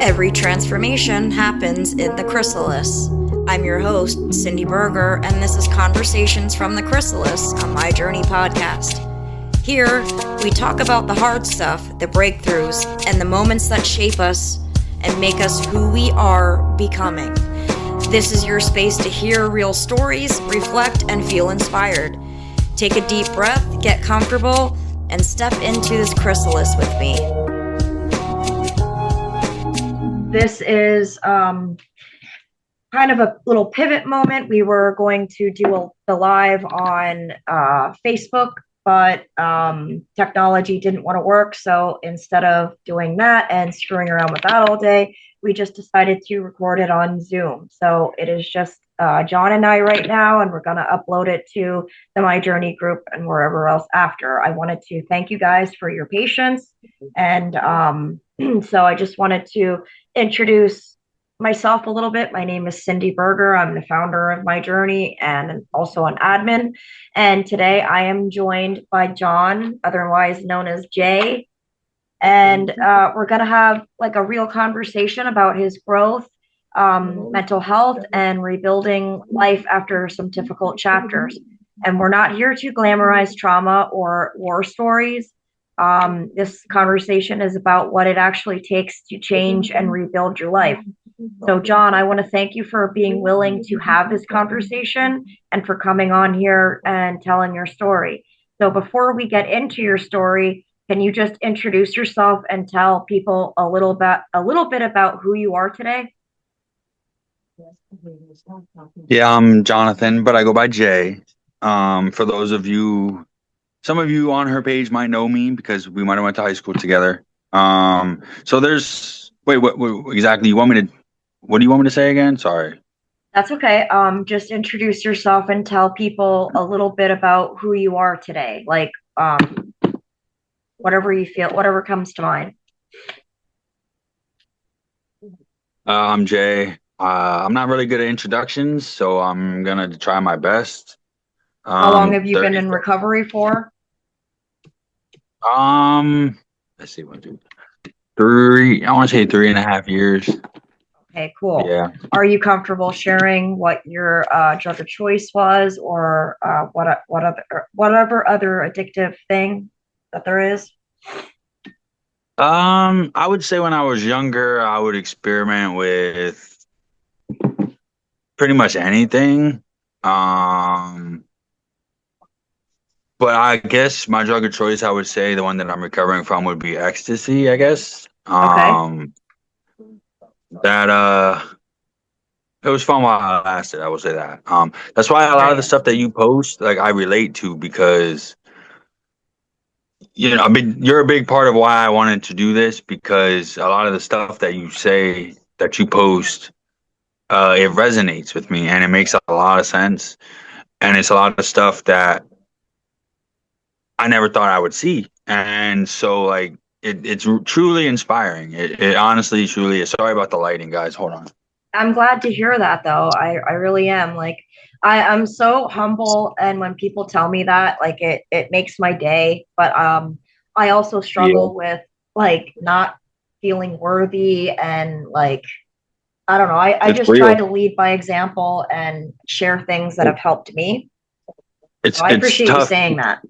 Every transformation happens in the Chrysalis. I'm your host, Cindy Berger, and this is Conversations from the Chrysalis, a My Journey podcast. Here, we talk about the hard stuff, the breakthroughs, and the moments that shape us and make us who we are becoming. This is your space to hear real stories, reflect, and feel inspired. Take a deep breath, get comfortable, and step into this chrysalis with me. This is kind of a little pivot moment. We were going to do the live on Facebook, but technology didn't want to work. So instead of doing that and screwing around with that all day, we just decided to record it on Zoom. So it is just John and I right now, and we're going to upload it to the My Journey group and wherever else after. I wanted to thank you guys for your patience. And so I just wanted to introduce myself a little bit. My name is Cindy Berger. I'm the founder of My Journey and also an admin. And today I am joined by John, otherwise known as Jay. And we're going to have like a real conversation about his growth, mental health, and rebuilding life after some difficult chapters. And we're not here to glamorize trauma or war stories. This conversation is about what it actually takes to change and rebuild your life. So, John, I want to thank you for being willing to have this conversation and for coming on here and telling your story. So before we get into your story, can you just introduce yourself and tell people a little bit about who you are today? Yeah, I'm Jonathan, but I go by Jay. For those of you, some of you on her page might know me because we might have went to high school together. So there's, what exactly what do you want me to say again? Sorry. That's okay. Just introduce yourself and tell people a little bit about who you are today. Like, whatever you feel, whatever comes to mind. I'm Jay. I'm not really good at introductions, so I'm gonna try my best. How long have you been in recovery for? Let's see, 3. I want to say 3.5 years. Okay, cool. Yeah. Are you comfortable sharing what your drug of choice was, or whatever other addictive thing that there is? I would say when I was younger, I would experiment with pretty much anything. But I guess my drug of choice, I would say the one that I'm recovering from would be ecstasy, I guess. Okay. That it was fun while it lasted, I will say that. That's why a lot of the stuff that you post, like, I relate to because you're a big part of why I wanted to do this, because a lot of the stuff that you say, that you post, it resonates with me and it makes a lot of sense. And it's a lot of stuff that I never thought I would see. And so, like, it's truly inspiring. It honestly, truly is. Sorry about the lighting, guys. Hold on. I'm glad to hear that, though. I really am. Like, I'm so humble, and when people tell me that, like, it makes my day. But I also struggle with, like, not feeling worthy, and, like, I don't know. I just try to lead by example and share things that have helped me. So I appreciate you saying that.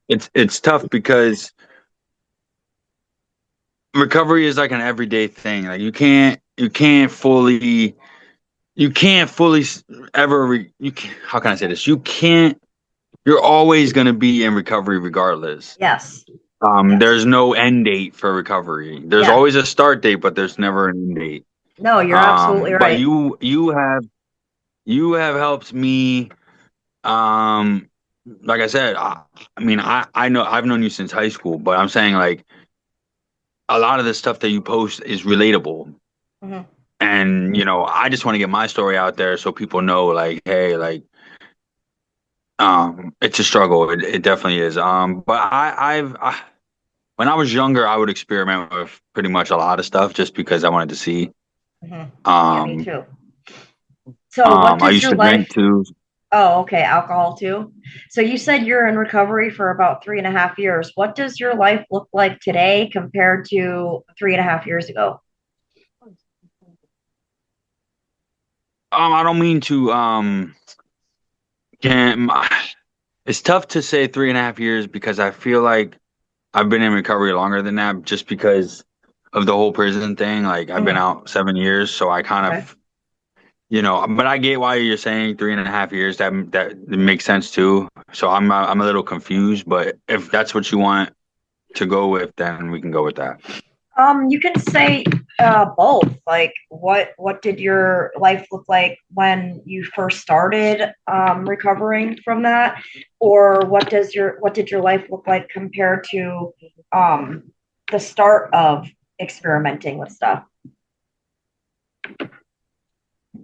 It's tough because recovery is like an everyday thing. Like, you can't fully ever how can I say this? You're always going to be in recovery regardless. Yes. There's no end date for recovery. There's always a start date, but there's never an end date. No, you're absolutely right. But you have helped me. Like I said, I know I've known you since high school, but I'm saying, like, a lot of the stuff that you post is relatable. Mm-hmm. And, I just want to get my story out there so people know, like, hey, like, it's a struggle. It definitely is. But when I was younger, I would experiment with pretty much a lot of stuff just because I wanted to see. Mm-hmm. Me too. So what does your life... drink too. Oh, okay. Alcohol too. So you said you're in recovery for about 3.5 years. What does your life look like today compared to 3.5 years ago? I don't mean to can it's tough to say 3.5 years because I feel like I've been in recovery longer than that just because of the whole prison thing. Like I've been Mhm. out 7 years, so I kind Okay. of, but I get why you're saying 3.5 years. That makes sense too. So I'm a little confused, but if that's what you want to go with, then we can go with that. You can say both. Like, what did your life look like when you first started recovering from that, or what did your life look like compared to um, the start of experimenting with stuff?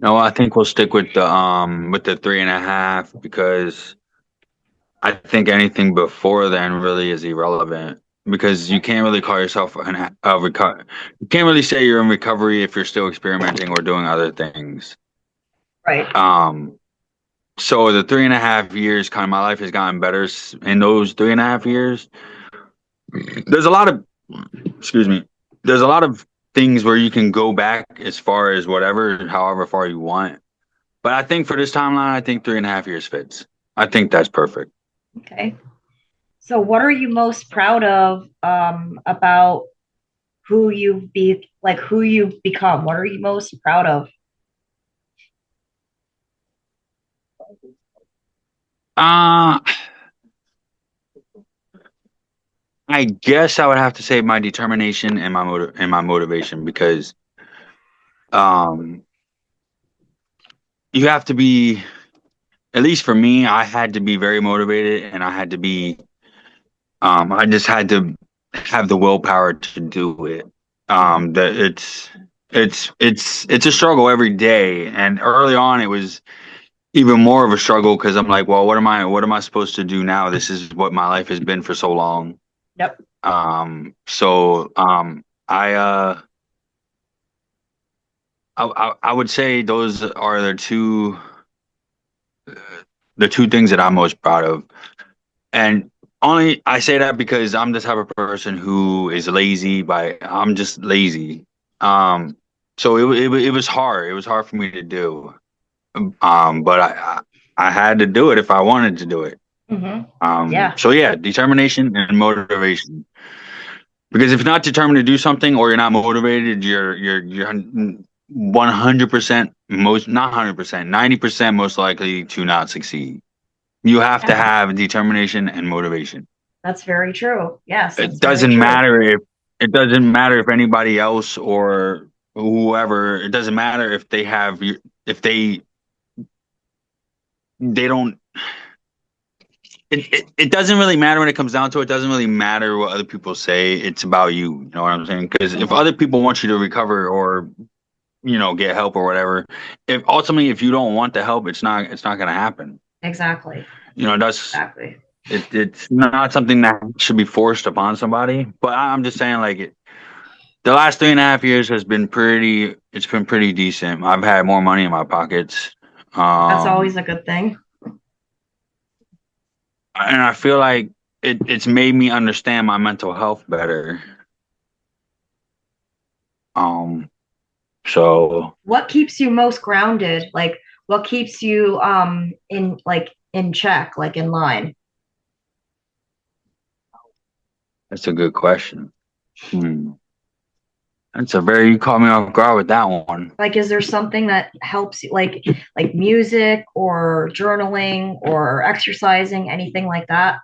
No, I think we'll stick with the 3.5 because I think anything before then really is irrelevant because you can't really call yourself a recover. You can't really say you're in recovery if you're still experimenting or doing other things. Right. Um, so the 3.5 years, kind of my life has gotten better in those 3.5 years. There's a lot of, excuse me, there's a lot of things where you can go back as far as whatever, however far you want. But I think for this timeline, I think 3.5 years fits. I think that's perfect. Okay. So, what are you most proud of about who you've become? What are you most proud of? Uh, I guess I would have to say my determination and my motivation because um you have to be, at least for me, I had to be very motivated and I had to be I just had to have the willpower to do it. That it's a struggle every day, and early on it was even more of a struggle because I'm like, well, what am I supposed to do now? This is what my life has been for so long. Yep. I would say those are the two things that I'm most proud of. And only I say that because I'm the type of person who is lazy I'm just lazy. Um, so it was hard. It was hard for me to do. But I had to do it if I wanted to do it. Mm-hmm. Yeah. So yeah, determination and motivation. Because if you're not determined to do something or you're not motivated, you're 100% most not 100%, 90% most likely to not succeed. You have to Yeah. have determination and motivation. That's very true. Yes, that's It very doesn't true. matter if it doesn't matter if anybody else or whoever, it doesn't matter if if they don't it doesn't really matter when it comes down to it. It doesn't really matter what other people say. It's about you. You know what I'm saying? Because if Hmm. other people want you to recover or get help or whatever, if ultimately if you don't want the help, it's not going to happen. Exactly. That's Exactly. it's not something that should be forced upon somebody. But I'm just saying, like the last 3.5 years has been pretty. It's been pretty decent. I've had more money in my pockets, That's um, always a good thing. and I feel like it's made me understand my mental health better. Um, so What keeps you most grounded? Like, what keeps you in check, like in line? that's a good question. Hmm. You caught me off guard with that one. Like, is there something that helps you, like music or journaling or exercising, anything like that?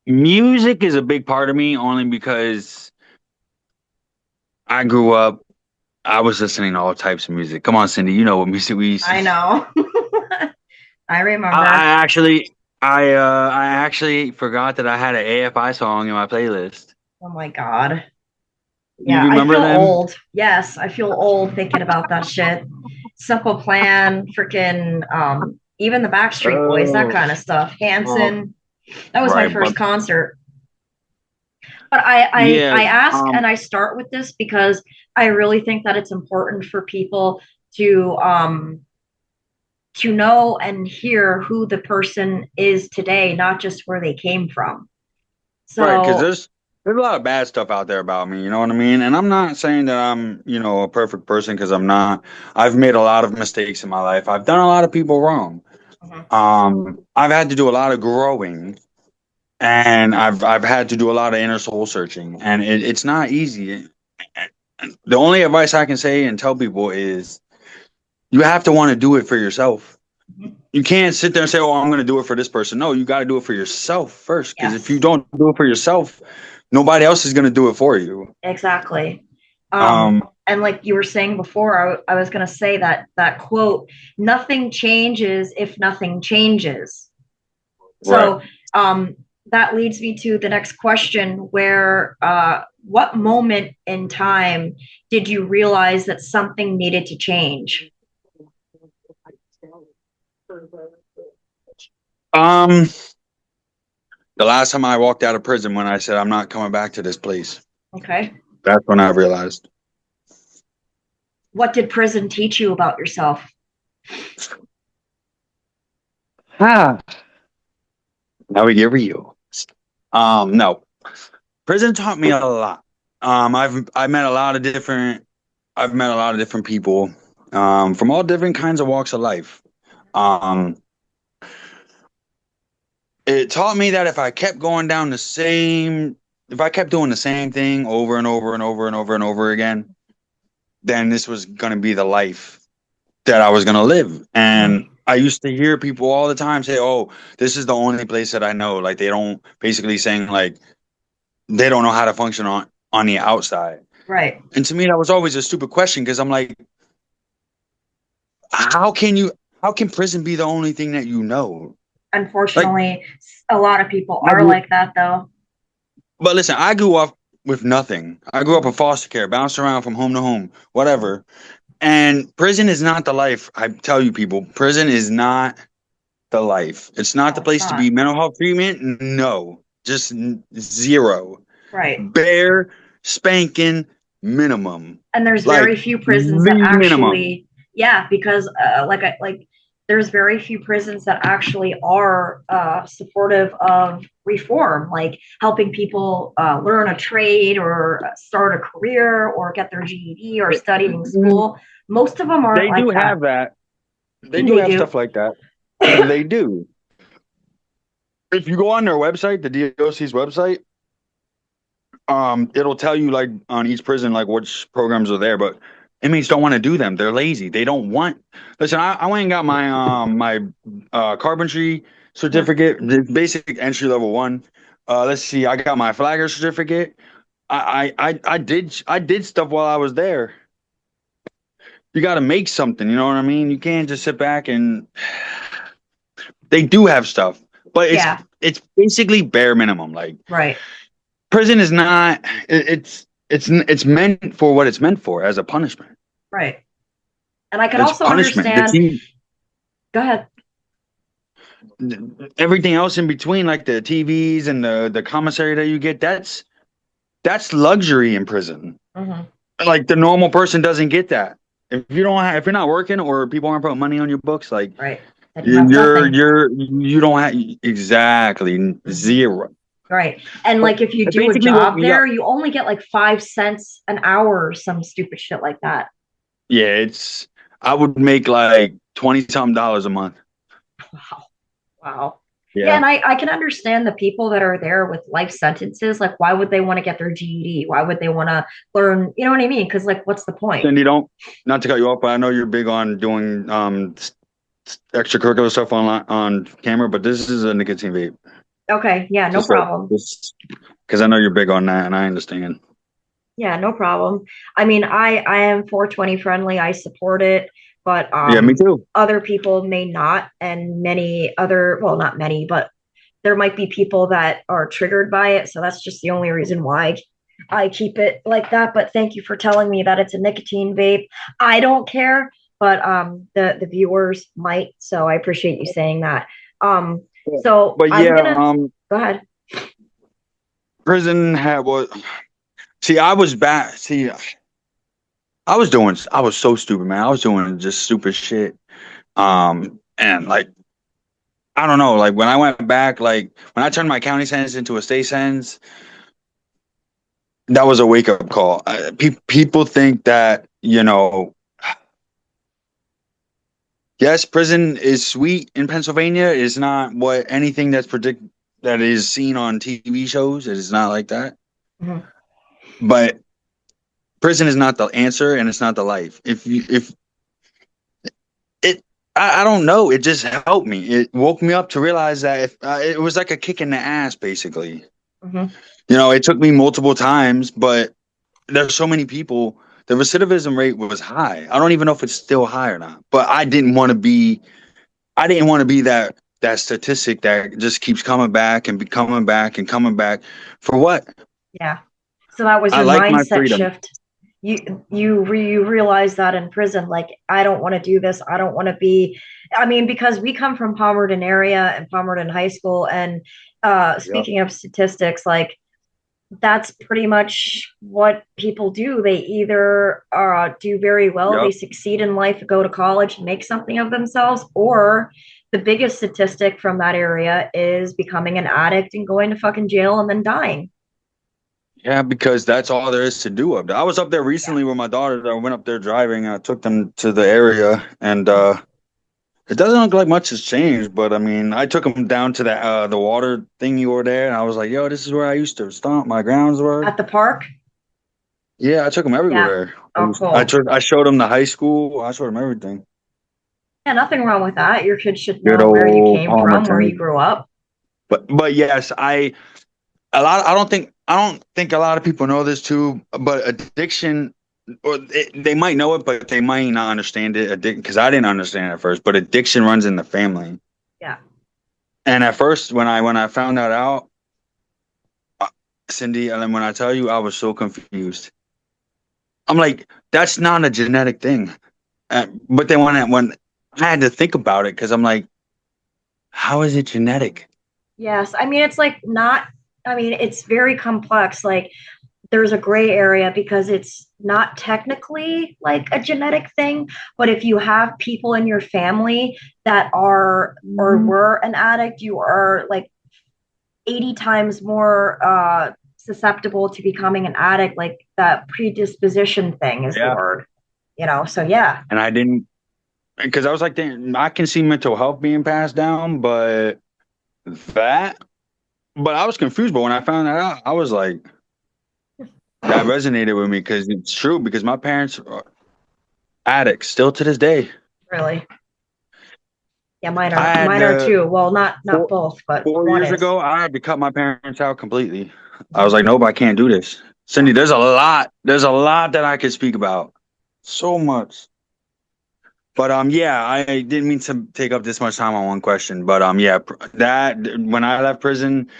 Music is a big part of me only because I grew up. I was listening to all types of music. Come on, Cindy, you know what music we used to. I know. I I, I remember. actually, I actually forgot that I had an AFI song in my playlist. Oh my God. You Yeah, I remember feel them? old. Yes, I feel old thinking about that shit. Simple Plan, freaking, even the Backstreet Boys, that Oh, kind of stuff. well, Hanson. That was my right, first but concert. But I, I, yeah, I ask and I start with this because I really think that it's important for people to know and hear who the person is today, not just where they came from. right, because So, There's a lot of bad stuff out there about me, you know what I mean? And I'm not saying that I'm, a perfect person because I'm not. I've made a lot of mistakes in my life. I've done a lot of people wrong. Mhm. I've had to do a lot of growing, and I've had to do a lot of inner soul searching, and it's not easy. The only advice I can say and tell people is you have to want to do it for yourself. Mhm. You can't sit there and say, "Oh, I'm going to do it for this person." No, you got to do it for yourself first. Because if you Yes, don't do it for yourself, nobody else is going to do it for you. exactly. Um, And like you were saying before, I was going to say that quote, nothing changes if nothing changes. right. So um, that leads me to the next question where what moment in time did you realize that something needed to change? Um, the last time I walked out of prison, when I said I'm not coming back to this place, Okay. that's when I realized. What did prison teach you about yourself? Ah, now we get real. No, prison taught me a lot. I've met a lot of different I've met a lot of different people, from all different kinds of walks of life. Um, it taught me that if I kept doing the same thing over and over and over and over and over again, then this was going to be the life that I was going to live. And Mhm. I used to hear people all the time say, "Oh, this is the only place that I know." Like they don't basically saying like they don't know how to function on the outside. Right. And to me, that was always a stupid question because I'm like, how can you? How can prison be the only thing that you know? Like, Unfortunately, a lot of people I are grew, like that, though. but listen, I grew up with nothing. I grew up Mhm. in foster care, bounced around from home to home, Mhm. whatever. And prison is not the life. I tell you, people, prison is not the life. It's not No, the it's place to not. be. Mental health treatment, no, just zero, Right. bare spanking minimum, And there's like very few prisons that the minimum. actually, yeah, because like there's very few prisons that actually are supportive of reform, like helping people learn a trade or start a career or get their GED or studying school. Most of them aren't They like do that. have that. They do They have do. stuff like that. They do. If you go on their website, the DOC's website, it'll tell you like on each prison like which programs are there, but inmates don't want to do them. They're lazy. They don't want. Listen, I went and got my carpentry Mhm. certificate, the basic entry level one. Let's see, I got my flagger certificate. I did stuff while I was there. You got to make something. You know what I mean? You can't just sit back and they do have stuff, but it's Yeah, it's basically bare minimum. Like right, prison is not. It's meant for what it's meant for as a punishment. right. And I can It's also punishment. The understand. team, Go ahead. everything else in between, like the TVs and the commissary that you get, that's luxury in prison. Hmm. Like the normal person doesn't get that. If you're not working or people aren't putting money on your books, like Right. Then you have nothing. you don't have exactly Hmm. zero. Right. And But like if you it do a basically woke job me up. there, you only get like 5 cents an hour or some stupid shit like that. Yeah, I would make like 20 something dollars a month. Wow. Wow. Yeah, Yeah. and I can understand the people that are there with life sentences. Like, why would they want to get their GED? Why would they want to learn? You know what I mean? Because, like, what's the point? Cindy, don't not to cut you off, but I know you're big on doing extracurricular stuff on camera, but this is a nicotine vape. Okay. Yeah, no Just like problem. this because I know you're big on that and I understand. Yeah, no problem. I mean, I am 420 friendly. I support it, but Yeah, me too. other people may not, and many other, well, not many, but there might be people that are triggered by it. So that's just the only reason why I keep it like that. But thank you for telling me that it's a nicotine vape. I don't care, but the viewers might. So I appreciate you saying that. So But I'm yeah, gonna go ahead. prison had what see, I was back. See, I was so stupid, man. I was doing just stupid shit. And like, I don't know, like when I went back, like when I turned my county sentence into a state sentence, that was a wake up call. People think that, yes, prison is sweet in Pennsylvania. It's not what anything that is seen on TV shows. It is not like that. Mhm. But prison is not the answer, and it's not the life. If it, I don't know. It just helped me. It woke me up to realize that if it was like a kick in the ass, basically. Mhm. It took me multiple times, but there's so many people. The recidivism rate was high. I don't even know if it's still high or not. But I didn't want to be. I didn't want to be that statistic that just keeps coming back and be coming back and coming back. For what? Yeah. So that was I your like my mindset freedom. shift. You realize that in prison, like, I don't want to do this. I don't want to be. I mean, because we come from Palmerton area and Palmerton High School, and Yep. speaking of statistics, like, that's pretty much what people do. They either do very well, they Yep. succeed in life, go to college, make something of themselves, or the biggest statistic from that area is becoming an addict and going to fucking jail and then dying. Yeah, because that's all there is to do up there. I was up there Yeah. recently with my daughters. I went up there driving. And I took them to the area, and it doesn't look like much has changed. But I mean, I took them down to the water thing you were there, and I was like, "Yo, this is where I used to stomp my grounds were." At the park. Yeah, I took them Yeah. everywhere. Oh, cool. I showed them the high school. I showed them everything. Yeah, nothing wrong with that. Your kids should Good know where you old came from, where you Palmerton. grew up. But yes, I don't think a lot of people know this too, but addiction, they might know it, but they might not understand it. Addiction, because I didn't understand it at first, but addiction runs in the family. Yeah. And at first, when I found that out, Cindy, and then when I tell you, I was so confused. I'm like, that's not a genetic thing. But then when I had to think about it, because I'm like, how is it genetic? Yes. I mean, it's like not, I mean, it's very complex. Like, there's a gray area because it's not technically like a genetic thing, but if you have people in your family that are or Mhm. were an addict, you are like 80 times more susceptible to becoming an addict. Like, that predisposition thing is the Yeah. word, so yeah. And I didn't, because I was like, "Damn, I can see mental health being passed down, but that, but I was confused. But when I found that out, I was like, that resonated with me because it's true. Because my parents are addicts still to this day. Really. Yeah, mine I are had mine are too. Well, not four, both, but 4 one years is. ago, I had to cut my parents out completely. I was like, nope, I can't do this. Cindy, there's a lot that I could speak about. So much. But yeah, I didn't mean to take up this much time on one question. But yeah, that when I left prison,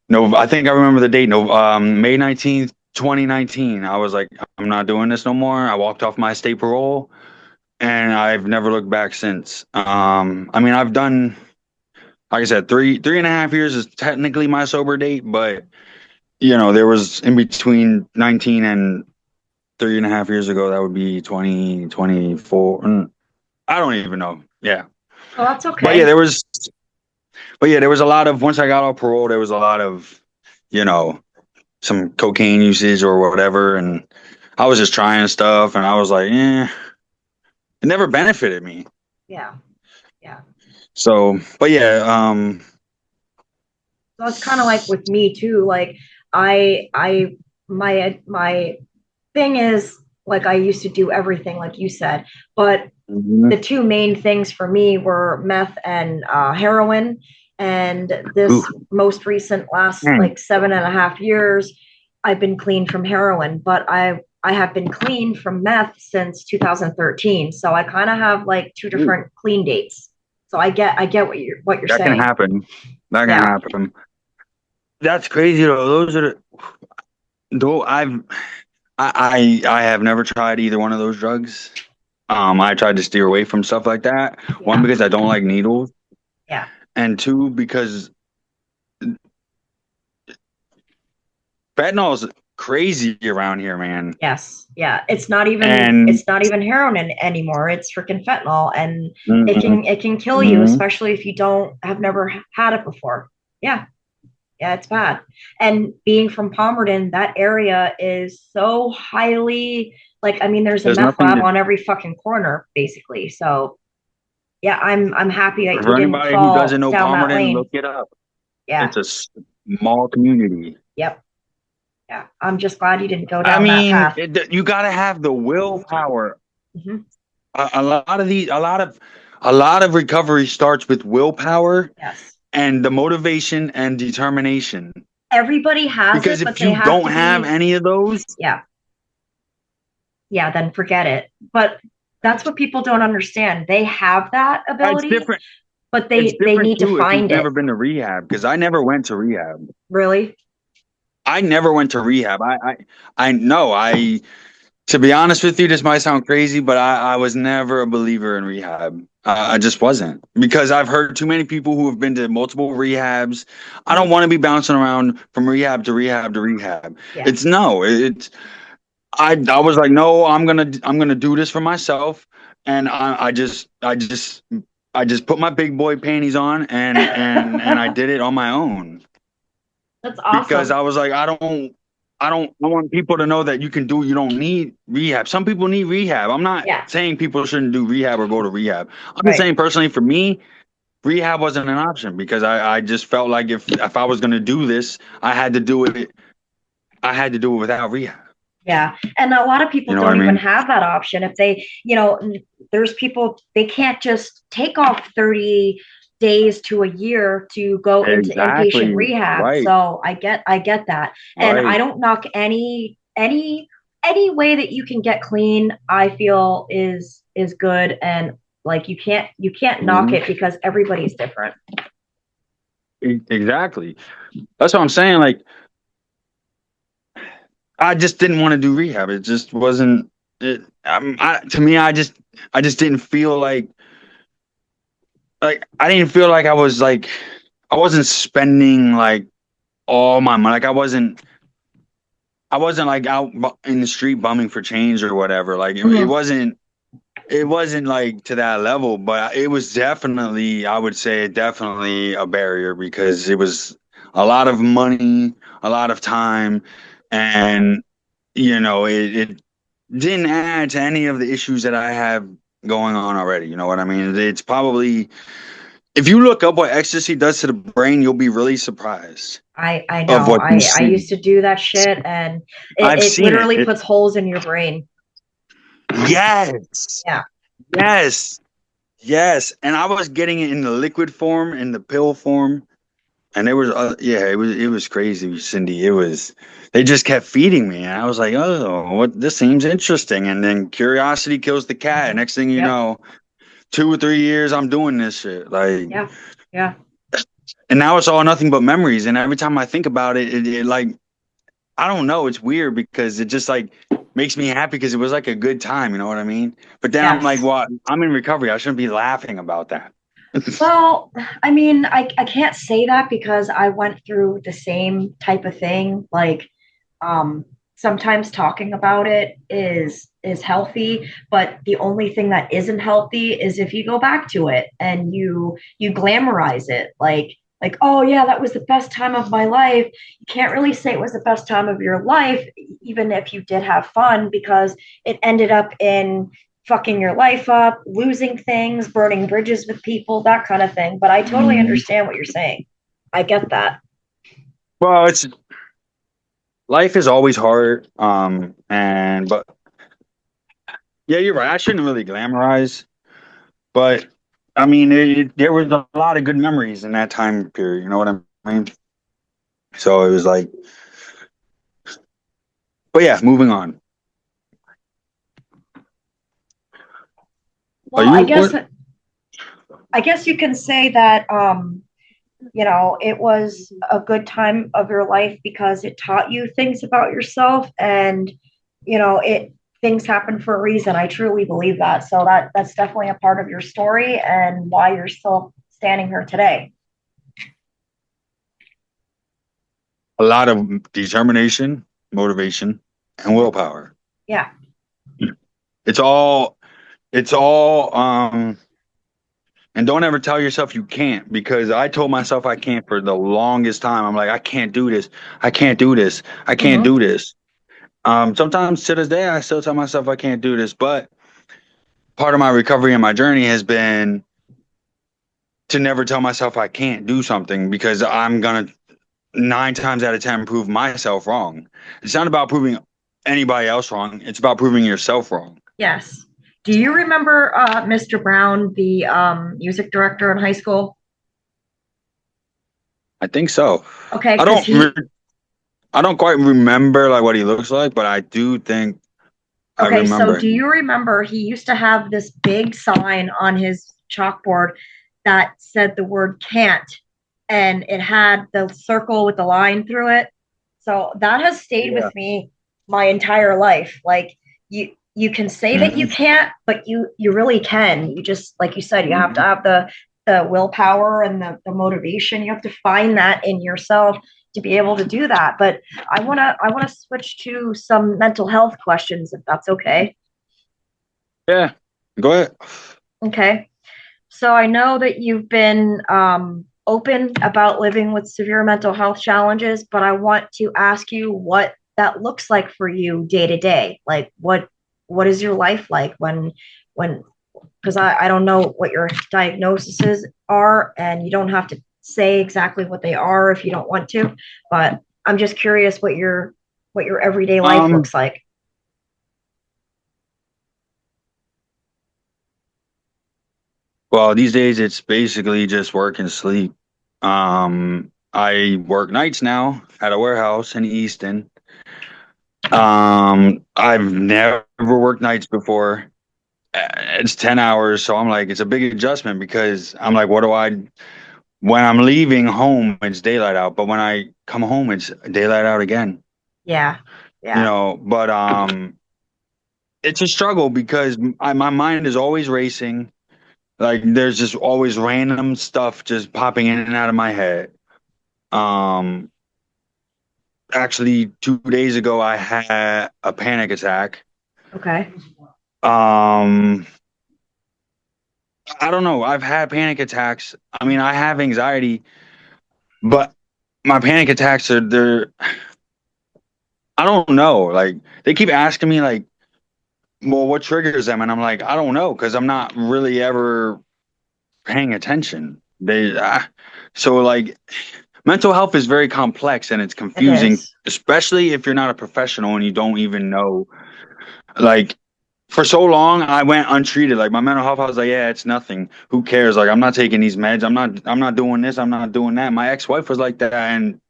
no, I think I remember the date. No, May 19th, 2019. I was like, I'm not doing this no more. I walked off my state parole, and I've never looked back since. I mean, I've done, like I said, three and a half years is technically my sober date, but there was in between 19 and 3.5 years ago. That would be 2024. I don't even know. Yeah, Oh, that's but yeah, okay. there was a lot of once I got off parole, there was a lot of, you know, some cocaine usage or whatever, and I was just trying stuff, and I was like, it never benefited me. Yeah. Yeah. So, but yeah, So it's kind of like with me too. Like, my thing is, like, I used to do everything like you said, but mhm. the two main things for me were meth and heroin. And Ooh, this most recent last dang. like 7.5 years, I've been clean from heroin, but I have been clean from meth since 2013. So I kind of have like two Ooh, different clean dates. So I get what you're that can saying. happen. That can Yeah. happen. That's crazy though. Those are though I have never tried either one of those drugs. I tried to steer away from stuff like that. One, Yeah. because I don't like needles, Yeah. and two, because fentanyl is crazy around here, man. Yes. Yeah. It's not even heroin anymore. It's freaking fentanyl, and it Mhm, can it can kill you, mhm. especially if you don't have never had it before. Yeah. Yeah, it's bad. And being from Palmerton, that area is so highly like, I mean, there's a There's meth nothing lab to, on every fucking corner, basically. So yeah, I'm happy that you for didn't anybody who doesn't fall know down that Palmerton, look lane. it up. Yeah. It's a small community. Yep. Yeah. I'm just glad you didn't go I down that mean, path. you got to have the willpower. Hmm. A lot of a lot of recovery starts with willpower Yes. and the motivation and determination. Everybody has Because it, but if they you have don't to have be, any of those, yeah, yeah, then forget it. But that's what people don't understand. They have that it's ability, different. but It's they different need to too if you've find it. never been to rehab. Because I never went to rehab. Really? I never went to rehab. I know. To be honest with you, this might sound crazy, but I was never a believer in rehab. I just wasn't because I've heard too many people who have been to multiple rehabs. I don't Mhm. want to be bouncing around from rehab to rehab to rehab. Yeah. It's no. It's I was like, no, I'm gonna do this for myself, and I just put my big boy panties on and I That's did it on my own because awesome. I was like, I want people to know that you don't need rehab. Some people need rehab. I'm not Yeah. saying people shouldn't do rehab or go to rehab. I'm just Right. saying personally for me, rehab wasn't an option because I just felt like if I was gonna do this, I had to do it without rehab. Yeah. And a lot of You people know what I don't even mean? have that option. If they, there's people, they can't just take off 30 days to a year to go into inpatient Exactly. rehab. Right. So I get that. And I Right. don't knock any way that you can get clean, I feel is good. And like you can't knock Mhm. it because everybody's different. Exactly. That's what I'm saying. Like, I just didn't want to do rehab. It just wasn't. To me, I just didn't feel like I didn't feel like I wasn't spending like all my money. Like I wasn't like out in the street bumming for change or whatever. Like Mhm. it wasn't like to that level, but it was definitely, I would say, definitely a barrier because it was a lot of money, a lot of time, and it didn't add to any of the issues that I have going on already. You know what I mean? It's probably if you look up what ecstasy does to the brain, you'll be really surprised I of know. what you I see. used to do that shit and it, I've it seen it. literally puts holes in your brain. Yes, Yeah. yes, yes. And I was getting it in the liquid form, in the pill form, and yeah, it was crazy, Cindy. They just kept feeding me, and I was like, oh, what? This seems interesting. And then curiosity kills the cat. Mhm. Next thing you Yep. know, 2 or 3 years, I'm doing this shit. Like, Yeah. Yeah. and now it's all nothing but memories. And every time I think about it, it like I don't know. It's weird because it just like makes me happy because it was like a good time. You know what I mean? But then I'm like, Yes. well, I'm in recovery. I shouldn't be laughing about that. Well, I mean, I can't say that because I went through the same type of thing. Like, um, sometimes talking about it is healthy, but the only thing that isn't healthy is if you go back to it and you glamorize it. Like, oh yeah, that was the best time of my life. You can't really say it was the best time of your life, even if you did have fun, because it ended up in fucking your life up, losing things, burning bridges with people, that kind of thing. But I totally Mhm. understand what you're saying. I get that. Well, it's life is always hard. But yeah, you're right. I shouldn't really glamorize, but I mean, there was a lot of good memories in that time period. You know what I mean? So it was like, but yeah, moving on. Are Well, I you guess what? I guess you can say that it was a good time of your life because it taught you things about yourself and it things happen for a reason. I truly believe that. So that's definitely a part of your story and why you're still standing here today. A lot of determination, motivation, and willpower. Yeah. It's all, it's all, And don't ever tell yourself you can't, because I told myself I can't for the longest time. I'm like, I can't do this. I can't do this. I can't Hmm. do this. Sometimes to this day, I still tell myself I can't do this, but part of my recovery and my journey has been to never tell myself I can't do something, because I'm gonna 9 times out of 10 prove myself wrong. It's not about proving anybody else wrong. It's about proving yourself wrong. Yes. Do you remember Mr. Brown, the music director in high school? I think so. Okay, I because don't. he I don't quite remember like what he looks like, but I do think I Okay, so remember do him. you remember he used to have this big sign on his chalkboard that said the word can't, and it had the circle with the line through it. So that has stayed Yeah. with me my entire life. Like you can say that you Hmm. can't, but you really can. You just like you said, you have to Hmm. have the willpower and the motivation. You have to find that in yourself to be able to do that. But I wanna switch to some mental health questions if that's okay. Yeah. Go ahead. Okay. So I know that you've been open about living with severe mental health challenges, but I want to ask you what that looks like for you day to day. Like what is your life like when because I don't know what your diagnoses are, and you don't have to say exactly what they are if you don't want to, but I'm just curious what your everyday life Um, looks like. well, these days it's basically just work and sleep. I work nights now at a warehouse in Easton. I've never worked nights before. It's 10 hours, so I'm like, it's a big adjustment, because I'm like, what do I, when I'm leaving home, it's daylight out, but when I come home, it's daylight out again, Yeah. you Yeah. know, but it's a struggle because my mind is always racing. Like there's just always random stuff just popping in and out of my head. Um, Actually, 2 days ago, I had a panic attack. Okay. Um, I don't know. I've had panic attacks. I mean, I have anxiety, but my panic attacks they're, I don't know. Like they keep asking me like, well, what triggers them? And I'm like, I don't know, because I'm not really ever paying attention. So like mental health is very complex and it's It confusing, is. especially if you're not a professional and you don't even know. Like for so long, I went untreated. Like my mental health, I was like, yeah, it's nothing. Who cares? Like I'm not taking these meds. I'm not doing this. I'm not doing that. My ex-wife was like that, and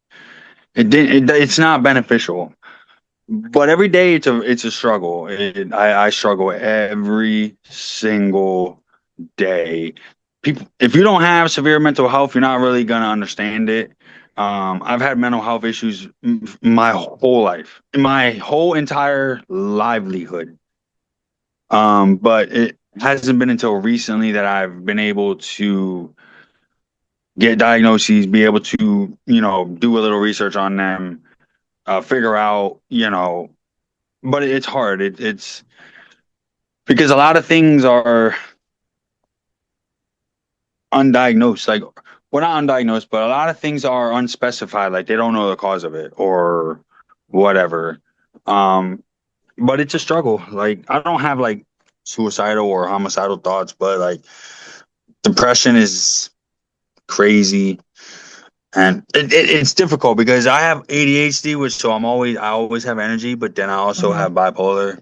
it's not beneficial. But every day it's a struggle. I struggle every single day. People, if you don't have severe mental health, you're not really gonna understand it. I've had mental health issues my whole life, my whole entire livelihood. But it hasn't been until recently that I've been able to get diagnoses, be able to, do a little research on them, figure out, but it's hard. It's because a lot of things are undiagnosed. Like, well, not undiagnosed, but a lot of things are unspecified. Like they don't know the cause of it or whatever. Um, but it's a struggle. Like I don't have like suicidal or homicidal thoughts, but like depression is crazy. And it's difficult because I have ADHD, which so I always have energy, but then I also Mhm. have bipolar.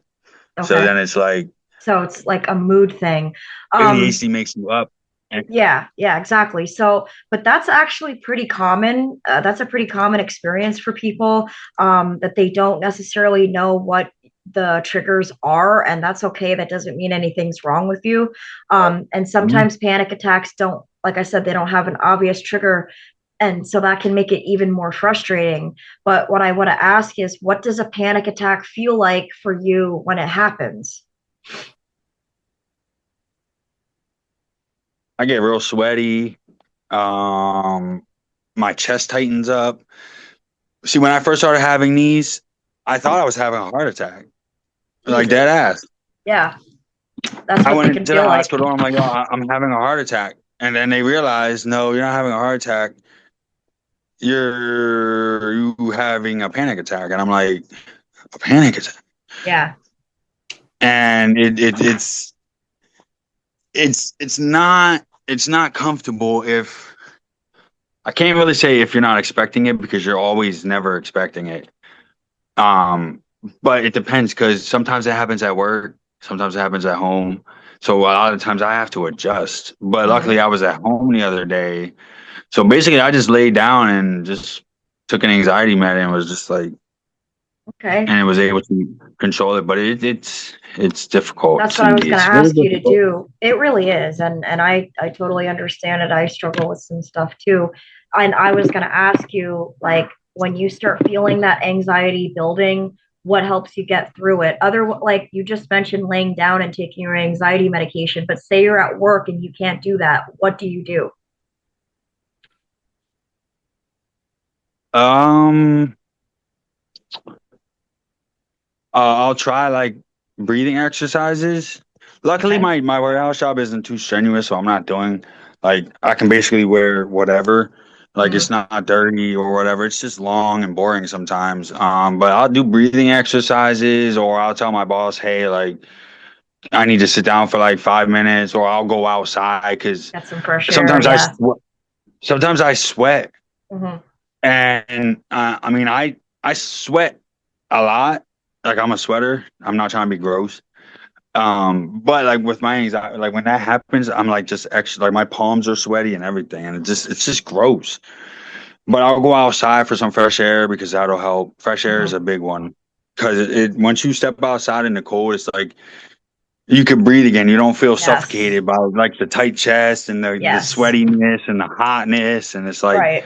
So Okay. then it's like So it's like a mood thing. Um, ADHD makes you up. And yeah, yeah, exactly. So, but that's actually pretty common. That's a pretty common experience for people that they don't necessarily know what the triggers are, and that's okay. That doesn't mean anything's wrong with you. And Mhm. sometimes panic attacks don't, like I said, they don't have an obvious trigger, and so that can make it even more frustrating. But what I want to ask is, what does a panic attack feel like for you when it happens? I get real sweaty. Um, my chest tightens up. See, when I first started having these, I thought I was having a heart attack, like dead Jesus. ass. Yeah, that's I what they went can into the feel like. hospital. I'm like, oh, I'm having a heart attack. And then they realize, no, you're not having a heart attack. You having a panic attack. And I'm like, a panic attack. Yeah. And it's not comfortable if I can't really say if you're not expecting it because you're always never expecting it. Um, but it depends because sometimes it happens at work, sometimes it happens at home. So a lot of times I have to adjust. But Hmm. luckily I was at home the other day. So basically I just laid down and just took an anxiety med and was just like Okay. and was able to control it. But it's difficult That's to what I was me. going to It's very ask you to difficult. do. It really is. And I totally understand it. I struggle with some stuff too. And I was going to ask you, like, when you start feeling that anxiety building, what helps you get through it? Like you just mentioned laying down and taking your anxiety medication, but say you're at work and you can't do that. What do you do? Um I'll try like breathing exercises. Luckily, Okay. my warehouse job isn't too strenuous, so I'm not doing like I can basically wear whatever. Like Hmm. it's not dirty or whatever. It's just long and boring sometimes. But I'll do breathing exercises, or I'll tell my boss, hey, like I need to sit down for like 5 minutes, or I'll go outside because Get some fresh air. sometimes I Yeah. sweat. Sometimes I sweat, Hmm. and I mean I sweat a lot. Like I'm a sweater. I'm not trying to be gross. But like with my anxiety, like when that happens, I'm like just extra, like my palms are sweaty and everything, and it's just gross. But I'll go outside for some fresh air because that'll help. Fresh air is Hmm. a big one because it once you step outside in the cold, it's like you can breathe again. You don't feel Yes. suffocated by like the tight chest and the Yes. sweatiness and the hotness, and it's like Right.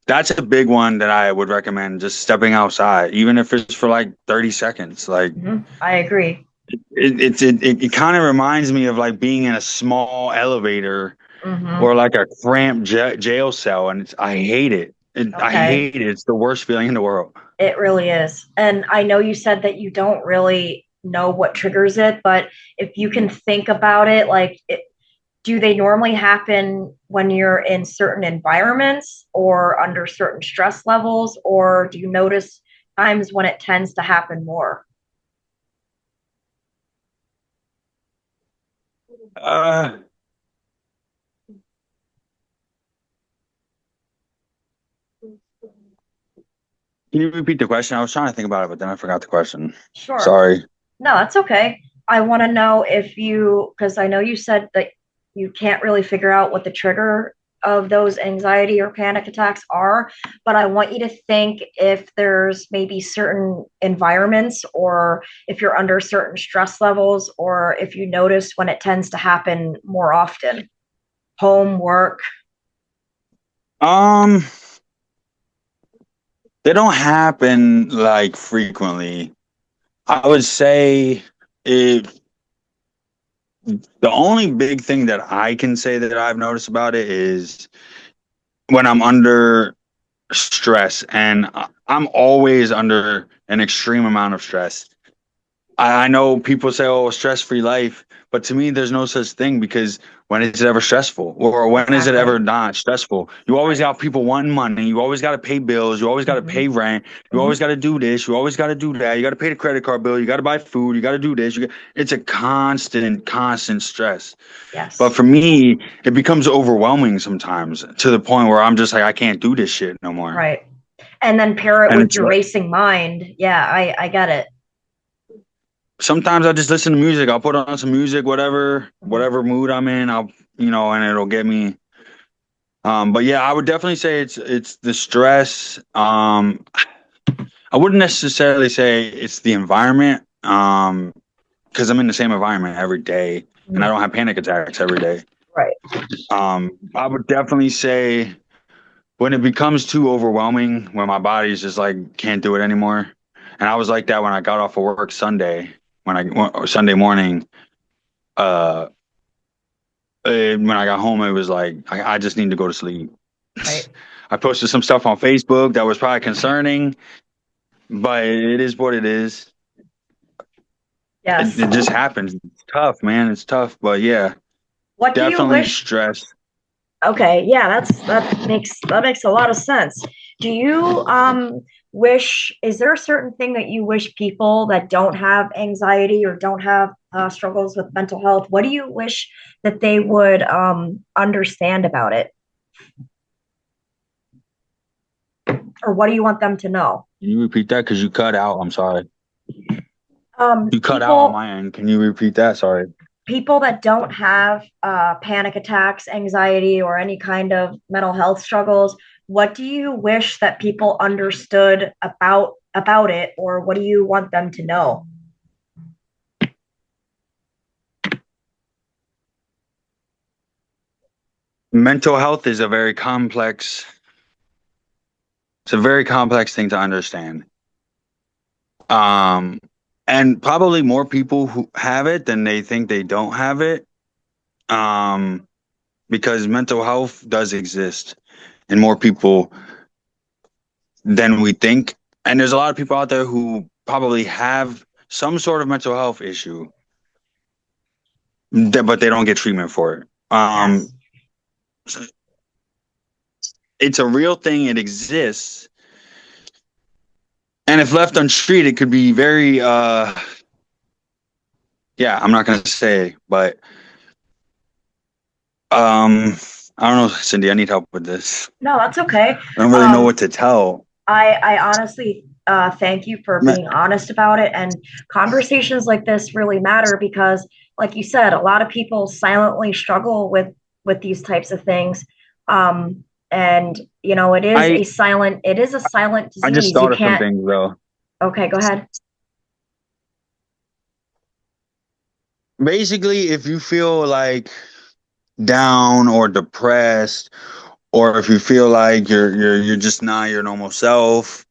that's a big one that I would recommend. Just stepping outside, even if it's for like 30 seconds, like. Hmm. I agree. It kind of reminds me of like being in a small elevator Hmm. or like a cramped jail cell, and I hate it. I Okay. hate it. It's the worst feeling in the world. It really is. And I know you said that you don't really know what triggers it, but if you can think about it, do they normally happen when you're in certain environments or under certain stress levels, or do you notice times when it tends to happen more? Uh, can you repeat the question? I was trying to think about it, but then I forgot the question. Sure. Sorry. No, that's okay. I want to know if because I know you said that you can't really figure out what the trigger of those anxiety or panic attacks are, but I want you to think if there's maybe certain environments or if you're under certain stress levels or if you notice when it tends to happen more often. Home, work. Um, they don't happen like frequently. I would say it, the only big thing that I can say that I've noticed about it is when I'm under stress, and I'm always under an extreme amount of stress. I know people say, "Oh, stress-free life," but to me, there's no such thing because when is it ever stressful, or when is it ever Exactly. not stressful? You always Right. got people wanting money. You always got to pay bills. You always got to Hmm. pay rent. You always Hmm. got to do this. You always got to do that. You got to pay the credit card bill. You got to buy food. You got to do this. It's a constant stress. But Yes. for me, it becomes overwhelming sometimes to the point where I'm just like, I can't do this shit no more. Right. And then pair it And with it's your like, racing mind. Yeah, I get it. sometimes I just listen to music. I'll put on some music, Hmm. whatever mood I'm in. And it'll get me. But yeah, I would definitely say it's the stress. I wouldn't necessarily say it's the environment. Because I'm in the same environment every day, and I Hmm. don't have panic attacks every day. Right. I would definitely say when it becomes too overwhelming, when my body's just like can't do it anymore. And I was like that when I got off of work Sunday, or Sunday morning. Uh, when I got home, it was like I just need to go to sleep. Right. I posted some stuff on Facebook that was probably concerning, but it is what it is. It, Yes. it just happens. It's tough, man. It's tough, but yeah, What do you definitely wish stress. Okay, yeah, that makes a lot of sense. Do you wish, is there a certain thing that you wish people that don't have anxiety or don't have struggles with mental health, what do you wish that they would understand about it? Or what do you want them to know? Can you repeat that? Because you cut out. I'm sorry. You cut out on People my end. Can you repeat that? Sorry. people that don't have panic attacks, anxiety, or any kind of mental health struggles, what do you wish that people understood about it, or what do you want them to know? Mental health is a very complex, it's a very complex thing to understand. Um, and probably more people who have it than they think they don't have it. Um, because mental health does exist in more people than we think. And there's a lot of people out there who probably have some sort of mental health issue, but they don't get treatment for it. Yes. It's a real thing. It exists. And if left untreated, it could be very, yeah, I'm not going to say, but I don't know, Cindy, I need help with this. No, that's okay. I don't really know Um, what to tell. I honestly thank you for Me- being honest about it. And conversations like this really matter because, like you said, a lot of people silently struggle with these types of things. And I it is a silent I just disease. You thought of some can't. things though. Okay, go ahead. Basically, if you feel like down or depressed, or if you feel like you're just not your normal self,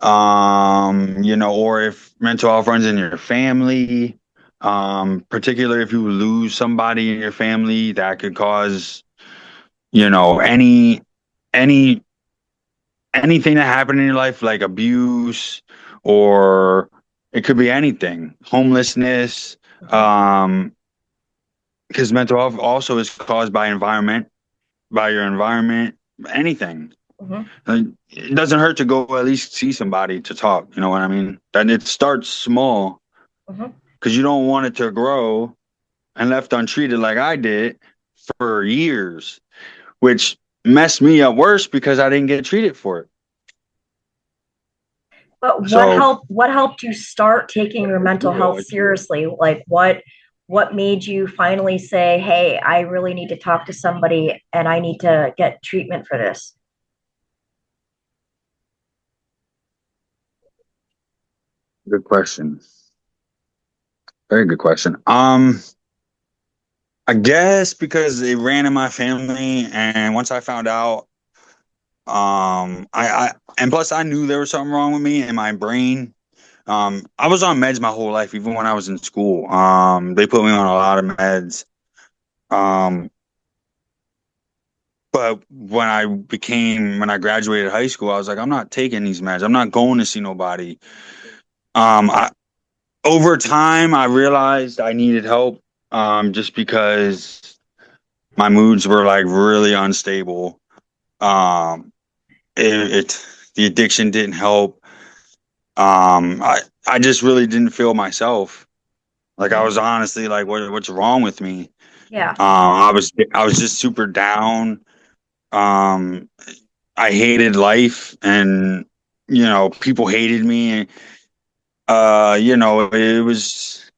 or if mental health runs in your family, particularly if you lose somebody in your family, that could cause, any anything that happened in your life, like abuse, or it could be anything, homelessness, Mhm, um, because mental health also is caused by your environment, anything. mhm, Like, it doesn't hurt to go at least see somebody to talk. You know what I mean? And it starts small mhm. because you don't want it to grow and left untreated like I did for years, which messed me up worse because I didn't get treated for it. But So what helped you start taking your mental health it's real. seriously? Like what made you finally say, "Hey, I really need to talk to somebody and I need to get treatment for this?" Good question. Very good question. I guess because it ran in my family, and once I found out, and plus I knew there was something wrong with me in my brain. I was on meds my whole life, even when I was in school. They put me on a lot of meds. Um, but when I graduated high school, I was like, I'm not taking these meds. I'm not going to see nobody. Um, I, Over time, I realized I needed help. Just because my moods were like really unstable. Um, the addiction didn't help. I just really didn't feel myself. Like I Mhm. was honestly like, what's wrong with me? Yeah. I was just super down. Um, I hated life, and people hated me. And it was.